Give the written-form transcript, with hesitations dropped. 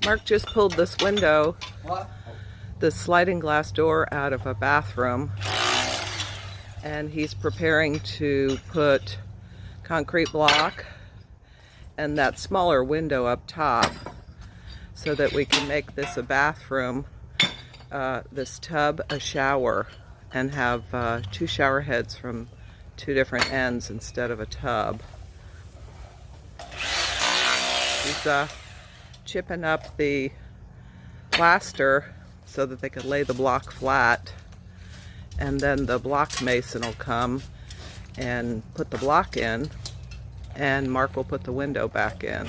Mark just pulled this window, this sliding glass door, out of a bathroom, and he's preparing to put concrete block and that smaller window up top so that we can make this a bathroom, this tub a shower, and have two shower heads from two different ends instead of a tub. He's chipping up the plaster so that they could lay the block flat, and then the block mason will come and put the block in, and Mark will put the window back in.